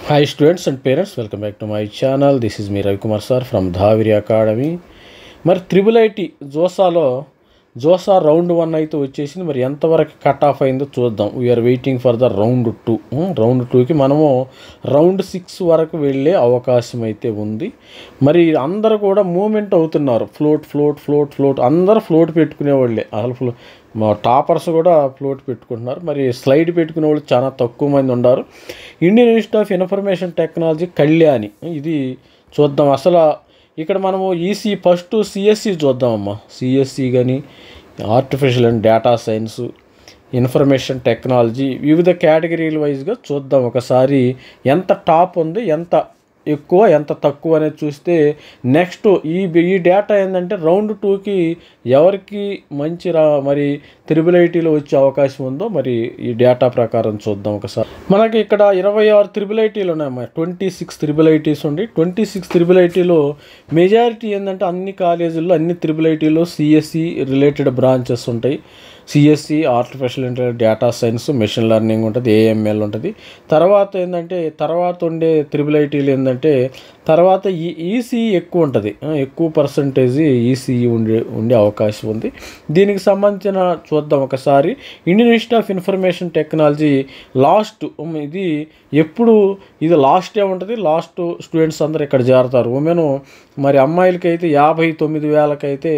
Hi students and parents, welcome back to my channel. This is me Ravi Kumar sir from Dhaviri Academy. మరి triple IT JoSAA round 1 అయితే వచ్చేసింది. మరి ఎంతవరకు cut off అయిందో చూద్దాం. We are waiting for the round 2. Round 2కి మనము round 6 వరకు వెళ్ళే అవకాశం అయితే ఉంది. మరి అందరూ కూడా మూమెంట్ అవుతున్నారు. ఫ్లోట్ అందరూ ఫ్లోట్ పెట్టుకునేవాళ్ళే. అసలు మా టాపర్స్ కూడా ఫ్లోట్ పెట్టుకుంటున్నారు. మరి స్లైడ్ పెట్టుకునే వాళ్ళు చాలా తక్కువ మంది ఉన్నారు. Indian institute of information technology Kalyani, ఇది చూద్దాం. అసలు ఇక్కడ మనము ఈసీ ఫస్ట్ సిఎస్సి చూద్దామమ్మా. సిఎస్సి కానీ artificial and data science, information technology వివిధ కేటగిరీల వైజ్గా చూద్దాం. ఒకసారి ఎంత టాప్ ఉంది, ఎంత ఎక్కువ, ఎంత తక్కువ అనేది చూస్తే నెక్స్ట్ ఈ డేటా ఏంటంటే రౌండ్ 2కి ఎవరికి మంచి మరి త్రిబుల్ ఐటీలో వచ్చే అవకాశం ఉందో మరి ఈ డేటా ప్రకారం చూద్దాం. ఒకసారి మనకి ఇక్కడ 26 త్రిబుల్ ఐటీలు ఉన్నాయమ్మా. 26 త్రిబుల్ ఐటీస్ ఉండి 26 త్రిబుల్ ఐటీలో మెజారిటీ ఏంటంటే అన్ని కాలేజీల్లో అన్ని త్రిబుల్ ఐటీలో సిఎస్సి రిలేటెడ్ బ్రాంచెస్ ఉంటాయి. CSE, artificial intelligence, data science, machine learning ఉంటుంది, ఏఎంఎల్ ఉంటుంది. తర్వాత ఉండే త్రిబుల్ ఐటీలు ఏంటంటే తర్వాత ఈసీఈ ఎక్కువ ఉంటుంది. ఎక్కువ పర్సంటేజ్ ఈసీఈ ఉండే అవకాశం ఉంది. దీనికి సంబంధించిన చూద్దాం ఒకసారి. Indian institute of information technology last ఇది లాస్టే ఉంటుంది. లాస్ట్ స్టూడెంట్స్ అందరూ ఇక్కడ చేరతారు. ఉమెన్ మరి అమ్మాయిలకి అయితే 59,000కి అయితే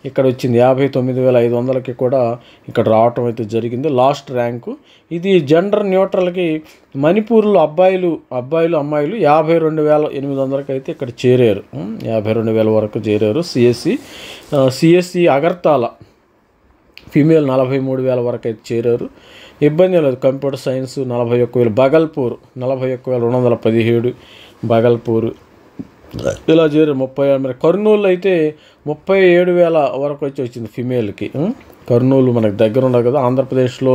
ఇక్కడ వచ్చింది. 59,500కి కూడా ఇక్కడ రావటం అయితే జరిగింది. లాస్ట్ ర్యాంకు ఇది. జెండర్ న్యూట్రల్కి మణిపూర్లో అబ్బాయిలు అమ్మాయిలు 52,800కి అయితే ఇక్కడ చేరారు. 52,000 వరకు చేరారు. సిఎస్సి అగర్తాల ఫీమేల్ 43,000 వరకు అయితే చేరారు. ఇబ్బంది లేదు. Computer science 41,000. బగల్పూర్ 41,217 బగల్పూర్ ఇలా చేరారు. 30,000. మరి కర్నూలు అయితే 37,000 వరకు వచ్చింది ఫిమేల్కి. కర్నూలు మనకు దగ్గర ఉండదు కదా. ఆంధ్రప్రదేశ్లో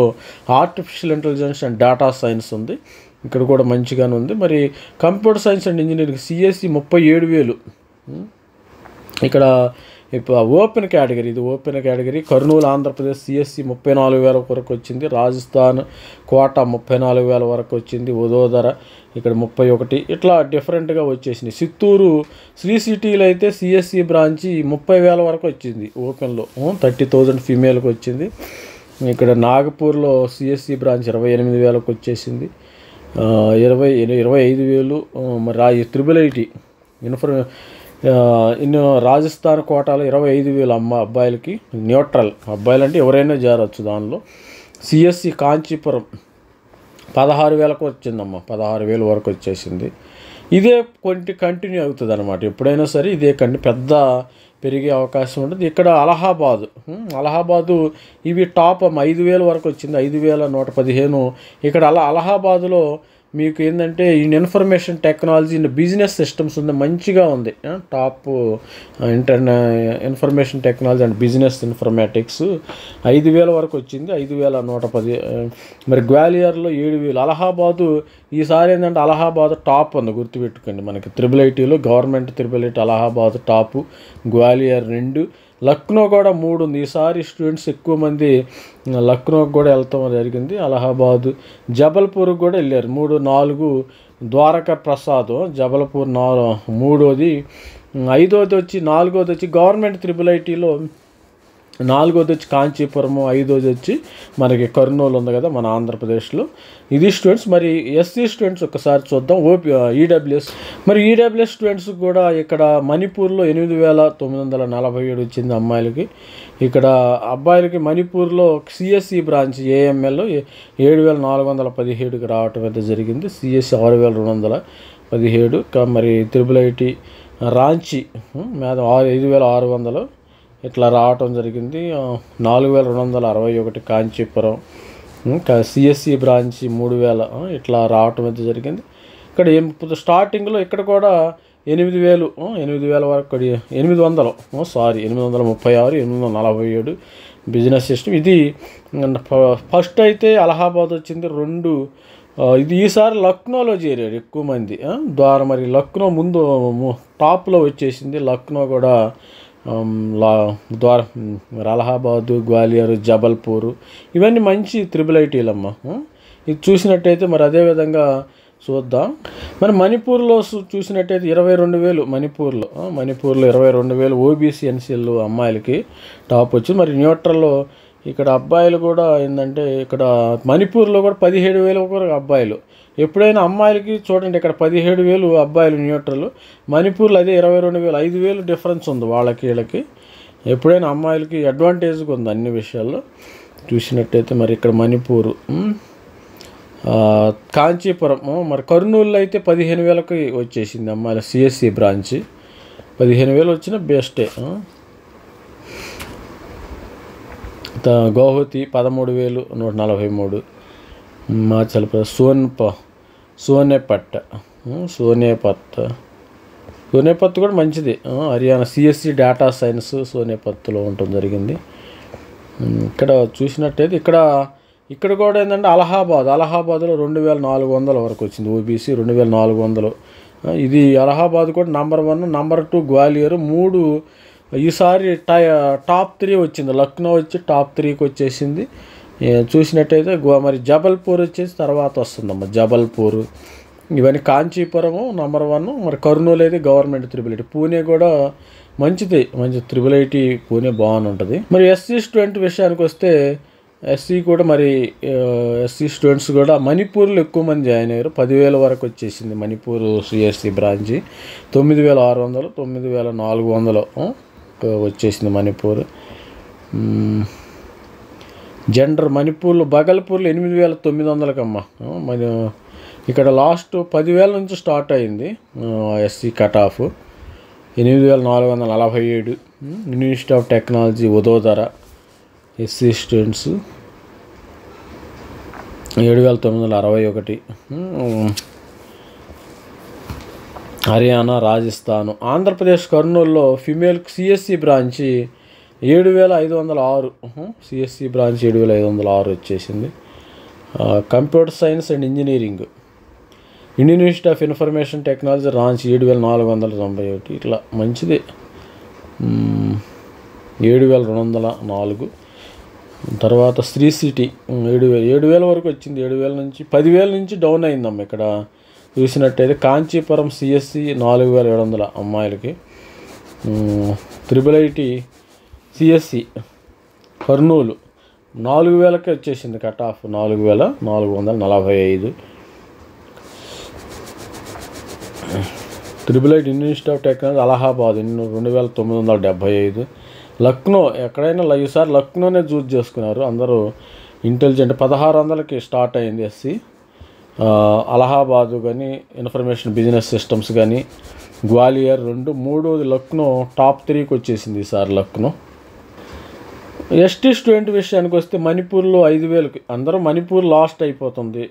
artificial intelligence and data science ఉంది. ఇక్కడ కూడా మంచిగానే ఉంది. మరి computer science and engineering CSE 37,000. ఇక్కడ ఇప్పుడు ఓపెన్ కేటగిరీ, ఇది open category. Kurnool Andhra Pradesh CSE 34,000 వరకు వచ్చింది. రాజస్థాన్ కోట 34,000 వరకు వచ్చింది. వదోదర ఇక్కడ 31. ఇట్లా డిఫరెంట్గా వచ్చేసింది. చిత్తూరు శ్రీ సిటీలో అయితే సిఎస్సి బ్రాంచి 30,000 వరకు వచ్చింది. ఓపెన్లో 30,000 ఫీమేల్కి వచ్చింది. ఇక్కడ నాగపూర్లో సిఎస్సి బ్రాంచ్ 28,000కి వచ్చేసింది. 25,000. మరి త్రిబుల్ ఐటీ రాజస్థాన్ కోటాలో 25,000 అబ్బాయిలకి. న్యూట్రల్ అబ్బాయిలు అంటే ఎవరైనా చేరవచ్చు దానిలో. సిఎస్సి కాంచీపురం 16,000కు వచ్చిందమ్మా. 16,000 వరకు వచ్చేసింది. ఇదే కంటిన్యూ అవుతుంది అనమాట. ఎప్పుడైనా సరే ఇదే పెద్ద పెరిగే అవకాశం ఉంటుంది. ఇక్కడ అలహాబాదు ఇవి టాప్ 5,000 వరకు వచ్చింది. 5,115. ఇక్కడ అలహాబాదులో మీకు ఏంటంటే ఇన్ఫర్మేషన్ టెక్నాలజీ బిజినెస్ సిస్టమ్స్ ఉంది, మంచిగా ఉంది. Top information technology and business informatics 5,000 వరకు వచ్చింది. 5,110. మరి గ్వాలియర్లో 7,000. అలహాబాదు ఈసారి ఏంటంటే అలహాబాద్ టాప్ ఉంది, గుర్తుపెట్టుకోండి. మనకి త్రిబుల్ ఐటీలో government triple IT Allahabad top, Gwalior 2, Lucknow కూడా 3 ఉంది. ఈసారి స్టూడెంట్స్ ఎక్కువ మంది లక్నోకి కూడా వెళ్తాం జరిగింది. అలహాబాదు, జబల్పూర్కి కూడా వెళ్ళారు. 3, 4 ద్వారకా ప్రసాద్ జబల్పూర్ 3వది. 5వది వచ్చి 4వది వచ్చి గవర్నమెంట్ త్రిబుల్ ఐటీలో 4వది వచ్చి కాంచీపురము. 5వది వచ్చి మనకి కర్నూలు ఉంది కదా మన ఆంధ్రప్రదేశ్లో. ఇది స్టూడెంట్స్. మరి ఎస్సీ స్టూడెంట్స్ ఒకసారి చూద్దాం. ఈడబ్ల్యూఎస్. మరి ఈడబ్ల్యూఎస్ స్టూడెంట్స్ కూడా ఇక్కడ మణిపూర్లో 8,947 వచ్చింది అమ్మాయిలకి. ఇక్కడ అబ్బాయిలకి మణిపూర్లో సిఎస్సి బ్రాంచ్ ఏఎంఎల్ 7,417కి రావటం అయితే జరిగింది. సిఎస్సి 6,217. మరి త్రిబుల్ ఐటీ రాంచీ 5,600 ఇట్లా రావటం జరిగింది. 4,261 కాంచీపురం. సిఎస్సి బ్రాంచి 3,000 ఇట్లా రావటం అయితే జరిగింది. ఇక్కడ స్టార్టింగ్లో ఇక్కడ కూడా 8,000 వరకు 836, 847 బిజినెస్ సిస్టమ్. ఇది ఫస్ట్ అయితే అలహాబాద్ వచ్చింది. 2 ఇది ఈసారి లక్నోలో చేరాడు ఎక్కువ మంది. మరి లక్నో ముందు టాప్లో వచ్చేసింది. లక్నో కూడా అలహాబాదు, గ్వాలియర్, జబల్పూరు ఇవన్నీ మంచి త్రిబుల్ ఐటీలమ్మ. ఇది చూసినట్టయితే మరి అదేవిధంగా చూద్దాం. మరి మణిపూర్లో చూసినట్టయితే 22,000 మణిపూర్లో 22,000 ఓబీసీ ఎన్సీఎల్ అమ్మాయిలకి టాప్ వచ్చింది. మరి న్యూట్రల్లో ఇక్కడ అబ్బాయిలు కూడా ఏంటంటే ఇక్కడ మణిపూర్లో కూడా 17,000 వరకు అబ్బాయిలు. ఎప్పుడైనా అమ్మాయిలకి చూడండి ఇక్కడ 17,000 అబ్బాయిలు న్యూట్రల్, మణిపూర్లో అదే 22,000, 5,000 డిఫరెన్స్ ఉంది వాళ్ళకి వీళ్ళకి. ఎప్పుడైనా అమ్మాయిలకి అడ్వాంటేజ్గా ఉంది అన్ని విషయాల్లో చూసినట్టయితే. మరి ఇక్కడ మణిపూరు, కాంచీపురం, మరి కర్నూలులో అయితే 15,000కి వచ్చేసింది అమ్మాయిల సిఎస్సి బ్రాంచ్. 15,000 వచ్చిన బెస్టే. గౌహతి 13,143, హిమాచల్ ప్రదేశ్ సోనేపత్ కూడా మంచిది. హర్యానా సిఎస్సి డేటా సైన్స్ సోనేపత్లో ఉండటం జరిగింది. ఇక్కడ చూసినట్టయితే ఇక్కడ కూడా ఏంటంటే అలహాబాద్లో 2,400 వరకు వచ్చింది ఓబీసీ, 2,400. ఇది అలహాబాద్ కూడా నంబర్ 1, నంబర్ 2 గ్వాలియర్, 3 ఈసారి టాప్ 3 వచ్చింది. లక్నో వచ్చి టాప్ 3కి వచ్చేసింది. చూసినట్టయితే మరి జబల్పూర్ వచ్చేసి తర్వాత వస్తుందమ్మా, జబల్పూర్. ఇవన్నీ కాంచీపురము నంబర్ 1, మరి కర్నూలు అయితే గవర్నమెంట్ త్రిబుల్ ఐటీ. పూణే కూడా మంచి త్రిబుల్ ఐటీ పూణే బాగానే ఉంటుంది. మరి ఎస్సీ స్టూడెంట్ విషయానికి వస్తే ఎస్సీ కూడా మరి ఎస్సీ స్టూడెంట్స్ కూడా మణిపూర్లో ఎక్కువ మంది జాయిన్ అయ్యారు. 10,000 వరకు వచ్చేసింది మణిపూర్ సిఎస్సి బ్రాంచి. 9,600, 9,400 వచ్చేసింది మణిపూర్. జెండర్ మణిపూర్లో బగల్పూర్లో 8,900కమ్మా. మరి ఇక్కడ లాస్ట్ 10,000 నుంచి స్టార్ట్ అయింది SC cut off. 8,447. University of technology Vadodara SC students 7,961. Haryana, Rajasthan, Andhra Pradesh కర్నూలులో female CSC branch 7,506. CSC branch 7,506 వచ్చేసింది. Computer science and engineering Indian institute of information technology Ranchi 7,491. ఇట్లా మంచిది. 7,204. తర్వాత శ్రీ సిటీ 7,000 వరకు వచ్చింది. 7,000 నుంచి 10,000 నుంచి డౌన్ అయిందమ్మ. ఇక్కడ చూసినట్టయితే కాంచీపురం సిఎస్సి 4,700 అమ్మాయిలకి. త్రిబుల్ ఐటీ సిఎస్సి కర్నూలు 4,000కి వచ్చేసింది cut off. 4,445. Triple IT Indian institute of technology Allahabad 2,975. Lucknow ఎక్కడైనా ఈసారి లక్నోనే చూజ్ చేసుకున్నారు అందరూ. ఇంటెలిజెంట్ 1,600కి స్టార్ట్ అయింది ఎస్సీ. అలహాబాదు కానీ ఇన్ఫర్మేషన్ బిజినెస్ సిస్టమ్స్ కానీ గ్వాలియర్ 2, 3 లక్నో టాప్ 3కి వచ్చేసింది ఈసారి లక్నో. ఎస్టీ స్టూడెంట్ విషయానికి వస్తే మణిపూర్లో 5,000కి. అందరూ మణిపూర్ లాస్ట్ అయిపోతుంది.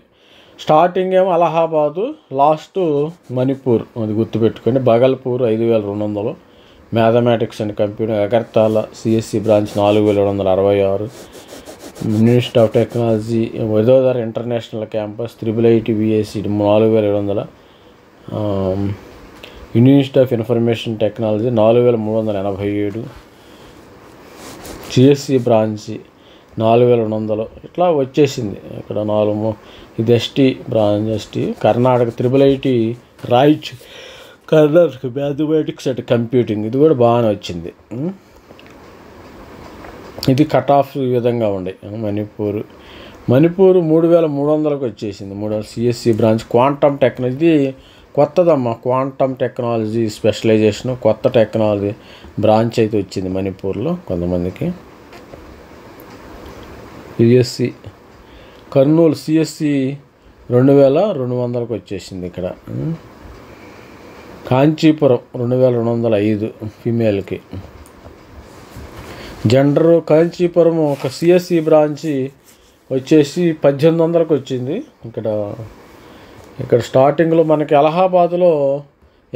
స్టార్టింగ్ ఏమో అలహాబాదు, లాస్ట్ మణిపూర్, అది గుర్తుపెట్టుకోండి. Bhagalpur 5,200. Mathematics and computer Agartala CSE branch 4,766. University of technology Vadodara international campus triple IT BSc 4,700. University of information technology 4,387. CSE branch 4,200. ఇట్లా వచ్చేసింది ఇక్కడ 4. ఇది ST branch. ST Karnataka triple IT Raichur Karnataka mathematics and computing, ఇది కూడా బాగానే వచ్చింది. ఇది కట్ ఆఫ్ ఈ విధంగా ఉండే. మణిపూర్ 3,300కి వచ్చేసింది. 3,000 సిఎస్సి బ్రాంచ్. క్వాంటమ్ టెక్నాలజీ కొత్తదమ్మా, క్వాంటమ్ టెక్నాలజీ స్పెషలైజేషన్ కొత్త టెక్నాలజీ బ్రాంచ్ అయితే వచ్చింది మణిపూర్లో కొంతమందికి. సిఎస్సి కర్నూలు సిఎస్సి 2,200కి వచ్చేసింది ఇక్కడ. కాంచీపురం 2,205 ఫీమేల్కి. జెండర్ కాంచీపురం ఒక సిఎస్సి బ్రాంచి వచ్చేసి 1,800కి వచ్చింది. ఇక్కడ స్టార్టింగ్లో మనకి అలహాబాద్లో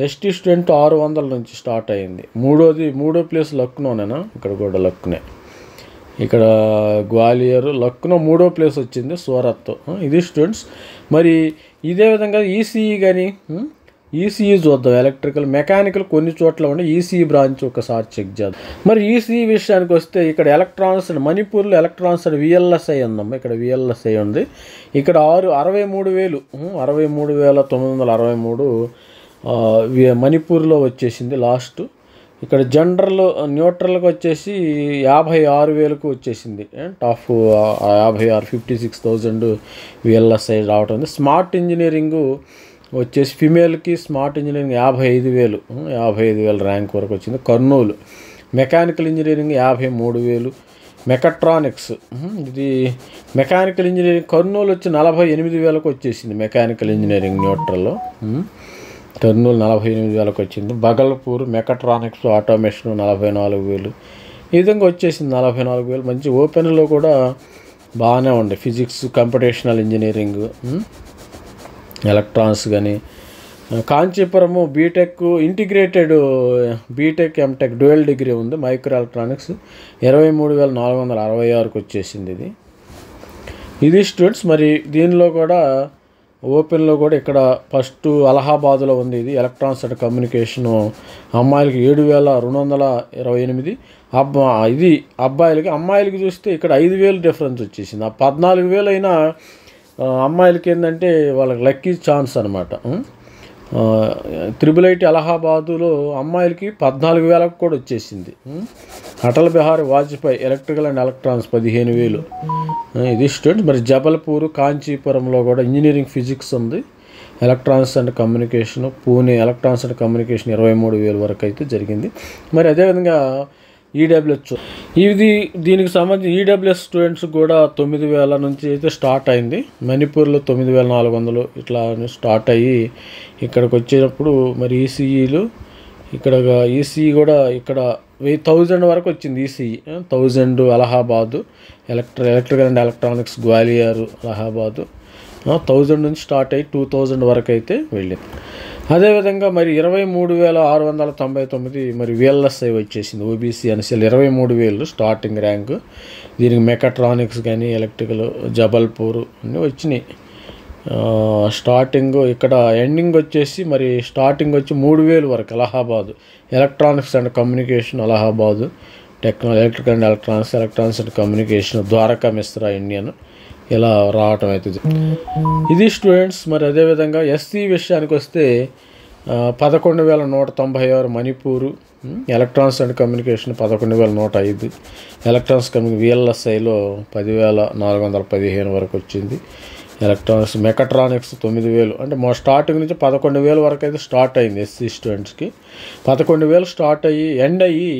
ఎస్టీ స్టూడెంట్ 600 నుంచి స్టార్ట్ అయింది. మూడో ప్లేస్ లక్నోనేనా, ఇక్కడ కూడా లక్నే. ఇక్కడ గ్వాలియర్, లక్నో 3వ ప్లేస్ వచ్చింది. సూరత్. ఇది స్టూడెంట్స్. మరి ఇదే విధంగా ఈసీఈ కానీ ఈసీఈ చూద్దాం. ఎలక్ట్రికల్ మెకానికల్ కొన్ని చోట్ల ఉండే ఈసీఈ బ్రాంచ్ ఒకసారి చెక్ చేద్దాం. మరి ఈసీఈ విషయానికి వస్తే ఇక్కడ ఎలక్ట్రానిక్స్ అండ్ మణిపూర్లో ఎలక్ట్రానిక్స్ అండ్ విఎల్ఎస్ఐ ఉందమ్మా. ఇక్కడ విఎల్ఎస్ఐ ఉంది. ఇక్కడ 63,000 63,963 మణిపూర్లో వచ్చేసింది లాస్ట్. ఇక్కడ జనరల్ న్యూట్రల్కి వచ్చేసి 56,000కు వచ్చేసింది. టాప్ 56,000 విఎల్ఎస్ఐ రావటం ఉంది. స్మార్ట్ ఇంజనీరింగ్ వచ్చేసి ఫిమేల్కి స్మార్ట్ ఇంజనీరింగ్ 55,000 ర్యాంక్ వరకు వచ్చింది. Kurnool mechanical engineering 53,000. మెకట్రానిక్స్ ఇది మెకానికల్ ఇంజనీరింగ్ కర్నూలు వచ్చి 48,000కు వచ్చేసింది. మెకానికల్ ఇంజనీరింగ్ న్యూట్రల్లో కర్నూలు 48,000కు వచ్చింది. Bhagalpur mechatronics automation 44,000. ఈ విధంగా వచ్చేసింది 44,000. మంచి ఓపెన్లో కూడా బాగానే ఉండే. ఫిజిక్స్ కంప్యూటేషనల్ ఇంజనీరింగ్ ఎలక్ట్రానిక్స్ కానీ Kanchipuram BTech integrated BTech MTech dual degree ఉంది. మైక్రో ఎలక్ట్రానిక్స్ 23,466కు వచ్చేసింది. ఇది స్టూడెంట్స్. మరి దీనిలో కూడా ఓపెన్లో కూడా ఇక్కడ ఫస్ట్ అలహాబాద్లో ఉంది. ఇది ఎలక్ట్రానిక్స్ అండ్ కమ్యూనికేషను అమ్మాయిలకి 7,228. ఇది అమ్మాయిలకి చూస్తే ఇక్కడ 5,000 డిఫరెన్స్ వచ్చేసింది. ఆ 14,000 అయినా అమ్మాయిలకి ఏంటంటే వాళ్ళకి లక్కీ ఛాన్స్ అనమాట. IIIT అలహాబాదులో అమ్మాయిలకి 14,000కు కూడా వచ్చేసింది. Atal Bihari Vajpayee electrical and electronics 15,000. ఇది స్టూడెంట్స్. మరి జబల్పూర్ కాంచీపురంలో కూడా ఇంజనీరింగ్ ఫిజిక్స్ ఉంది. Electronics and communication Pune electronics and communication 23,000 వరకు అయితే జరిగింది. మరి అదేవిధంగా ఈడబ్ల్యూఎస్ దీనికి సంబంధించి ఈడబ్ల్యూఎస్ స్టూడెంట్స్ కూడా 9,000 నుంచి అయితే స్టార్ట్ అయింది. మణిపూర్లో 9,400 ఇట్లా స్టార్ట్ అయ్యి ఇక్కడికి వచ్చేటప్పుడు మరి ఈసీఈలు ఇక్కడ ఈసీఈ కూడా ఇక్కడ 1,000 వరకు వచ్చింది. ECE 1,000 Allahabad electrical and electronics Gwalior Allahabad 1,000 నుంచి స్టార్ట్ అయ్యి 2,000 వరకు అయితే వెళ్ళింది. అదేవిధంగా మరి 23,699 మరి విఎల్ఎస్ఐ వచ్చేసింది. OBC NCL 23,000 starting rank. దీనికి మెకట్రానిక్స్ కానీ ఎలక్ట్రికల్ జబల్పూర్ అన్నీ వచ్చినాయి. స్టార్టింగ్ ఇక్కడ ఎండింగ్ వచ్చేసి మరి స్టార్టింగ్ వచ్చి 3,000 వరకు Allahabad electronics and communication Allahabad electrical and electronics and communication Dwarka Mishra Indian ఇలా రావటం అవుతుంది. ఇది స్టూడెంట్స్. మరి అదేవిధంగా ఎస్సీ విషయానికి వస్తే 11,196 Manipur electronics and communication 11,105 electronics విఎల్ఎస్ఐలో 10,415 వరకు వచ్చింది. ఎలక్ట్రానిక్స్ మెకట్రానిక్స్ 9,000 అంటే మా స్టార్టింగ్ నుంచి 11,000 వరకు అయితే స్టార్ట్ అయింది. ఎస్సీ స్టూడెంట్స్కి 11,000 స్టార్ట్ అయ్యి ఎండ్ అయ్యి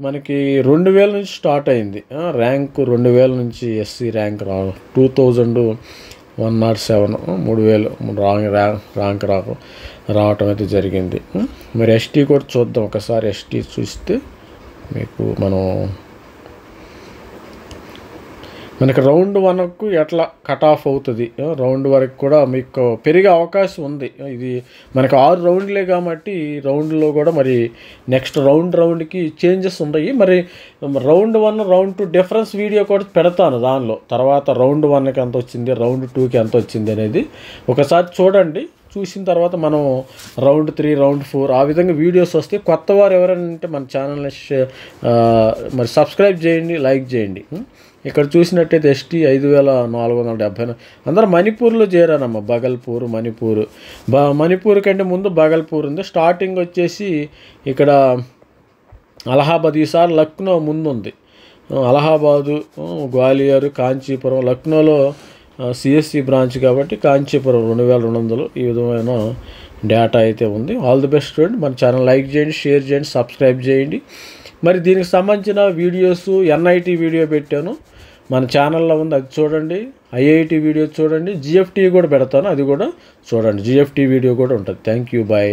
మనకి 2,000 నుంచి స్టార్ట్ అయింది. ర్యాంకు 2,000 నుంచి ఎస్సీ ర్యాంక్ 2,107 3,000 ర్యాంక్ రావటం అయితే జరిగింది. మరి ఎస్టీ కూడా చూద్దాం ఒకసారి. ఎస్టీ చూస్తే మీకు మనకి రౌండ్ 1కు ఎట్లా కట్ ఆఫ్ అవుతుంది, రౌండ్ వరకు కూడా మీకు పెరిగే అవకాశం ఉంది. ఇది మనకి 6 రౌండ్లే కాబట్టి రౌండ్లో కూడా మరి నెక్స్ట్ రౌండ్కి చేంజెస్ ఉన్నాయి. మరి రౌండ్ 1 రౌండ్ 2 డిఫరెన్స్ వీడియో కూడా పెడతాను దానిలో. తర్వాత రౌండ్ 1కి ఎంత వచ్చింది, రౌండ్ 2కి ఎంత వచ్చింది అనేది ఒకసారి చూడండి. చూసిన తర్వాత మనం రౌండ్ 3 రౌండ్ 4 ఆ విధంగా వీడియోస్ వస్తాయి. కొత్త వారు ఎవరైనా ఉంటే మన ఛానల్ని మరి సబ్స్క్రైబ్ చేయండి, లైక్ చేయండి. ఇక్కడ చూసినట్టయితే ఎస్టీ 5,470 అందరూ మణిపూర్లో చేరానమ్మ. బగల్పూర్ మణిపూర్ కంటే ముందు బగల్పూర్ ఉంది. స్టార్టింగ్ వచ్చేసి ఇక్కడ అలహాబాద్, ఈసారి లక్నో ముందు ఉంది. అలహాబాదు, గ్వాలియర్, కాంచీపురం. లక్నోలో సిఎస్సి బ్రాంచ్ కాబట్టి కాంచీపురం 2,200 ఈ విధమైన డేటా అయితే ఉంది. All the best student. మన ఛానల్ లైక్ చేయండి, షేర్ చేయండి, సబ్స్క్రైబ్ చేయండి. మరి దీనికి సంబంధించిన వీడియోస్ ఎన్ఐటి వీడియో పెట్టాను మన ఛానల్లో ఉంది, అది చూడండి. ఐఐటి వీడియో చూడండి. జిఎఫ్టీ కూడా పెడతాను, అది కూడా చూడండి. జిఎఫ్టీ వీడియో కూడా ఉంటుంది. Thank you, bye.